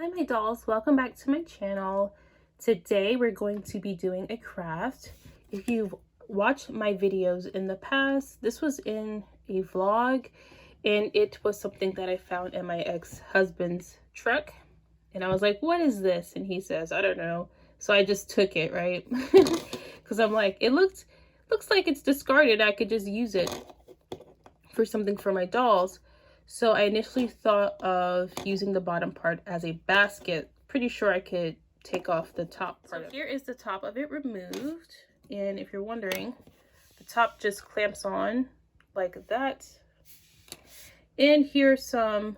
Hi my dolls, welcome back to my channel. Today we're going to be doing a craft. If you've watched my videos in the past, this was in a vlog and it was something that I found in my ex-husband's truck. And I was like, what is this? And he says, I don't know. So I just took it, right? Because I'm like, it looks like it's discarded. I could just use it for something for my dolls. So I initially thought of using the bottom part as a basket. Pretty sure I could take off the top part. So here is the top of it removed. And if you're wondering, the top just clamps on like that. And here's some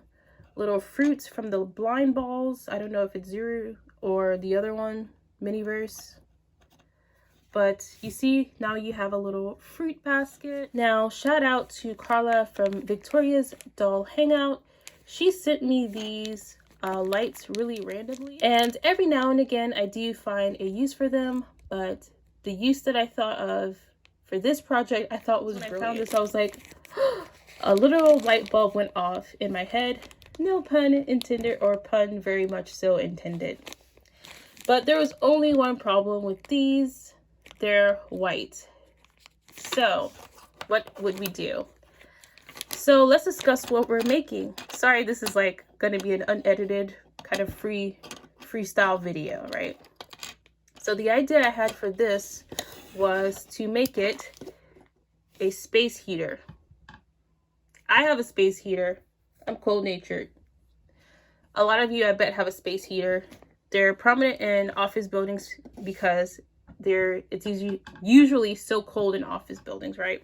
little fruits from the blind balls. I don't know if it's Zero or the other one, Miniverse. But you see, now you have a little fruit basket. Now, shout out to Carla from Victoria's Doll Hangout. She sent me these lights really randomly. And every now and again, I do find a use for them. But the use that I thought of for this project, I thought was brilliant. When I found this, I was like, a little light bulb went off in my head. No pun intended, or pun very much so intended. But there was only one problem with these. They're white. So what would we do? So let's discuss what we're making. Sorry, this is like going to be an unedited kind of freestyle video, right? So the idea I had for this was to make it a space heater. I have a space heater. I'm cold-natured. A lot of you, I bet, have a space heater. They're prominent in office buildings because it's usually so cold in office buildings, right?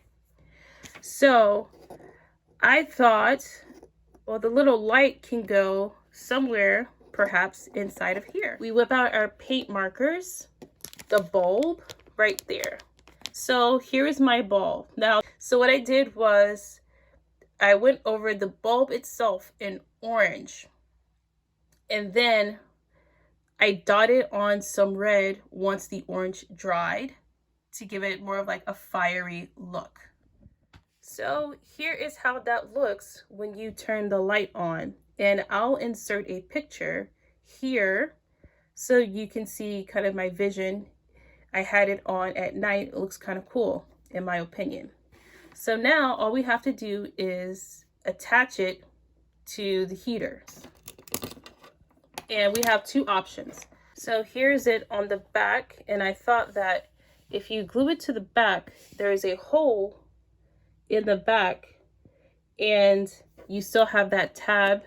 So I thought, well, the little light can go somewhere perhaps inside of here. We whip out our paint markers, the bulb right there. So here is my bulb. Now, so what I did was I went over the bulb itself in orange, and then I dotted on some red once the orange dried to give it more of like a fiery look. So here is how that looks when you turn the light on. And I'll insert a picture here so you can see kind of my vision. I had it on at night. It looks kind of cool in my opinion. So now all we have to do is attach it to the heater. And we have two options. So here's it on the back, and I thought that if you glue it to the back, there is a hole in the back, and you still have that tab,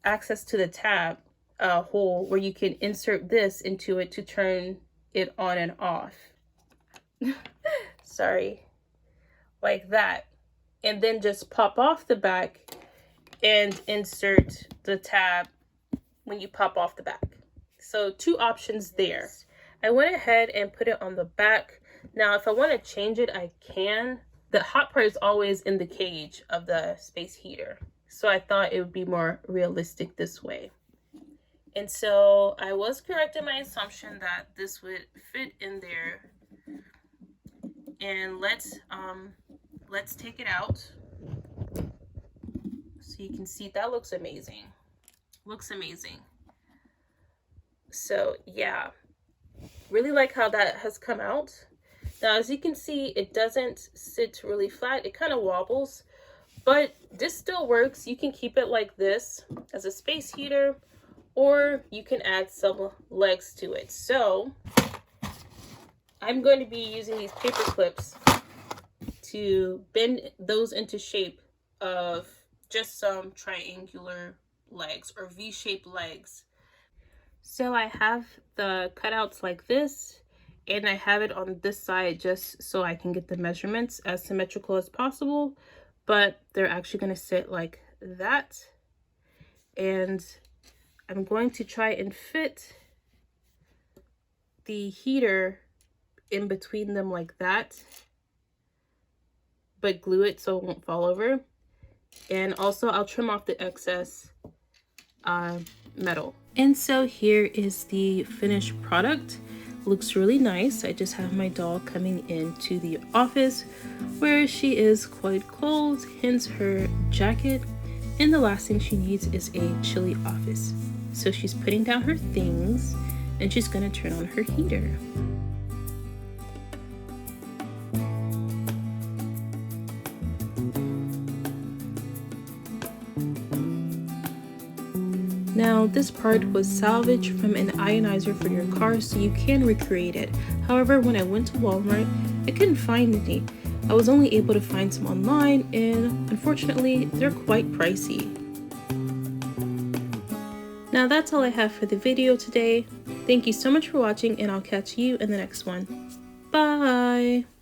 access to the tab hole where you can insert this into it to turn it on and off. Sorry, like that. And then just pop off the back and insert the tab when you pop off the back. So two options there. I went ahead and put it on the back. Now if I want to change it, I can. The hot part is always in the cage of the space heater, so I thought it would be more realistic this way. And so I was correct in my assumption that this would fit in there. And let's take it out. So you can see that looks amazing. Looks amazing. So yeah, really like how that has come out. Now as you can see, it doesn't sit really flat. It kind of wobbles, but this still works. You can keep it like this as a space heater, or you can add some legs to it. So I'm going to be using these paper clips to bend those into shape of just some triangular legs or V-shaped legs. So I have the cutouts like this, and I have it on this side just so I can get the measurements as symmetrical as possible, but they're actually going to sit like that. And I'm going to try and fit the heater in between them like that, but glue it so it won't fall over. And also I'll trim off the excess metal. And so here is the finished product. Looks really nice. I just have my doll coming into the office where she is quite cold, hence her jacket. And the last thing she needs is a chilly office. So she's putting down her things and she's gonna turn on her heater. Now, this part was salvaged from an ionizer for your car, so you can recreate it. However, when I went to Walmart, I couldn't find any. I was only able to find some online, and unfortunately, they're quite pricey. Now, that's all I have for the video today. Thank you so much for watching, and I'll catch you in the next one. Bye!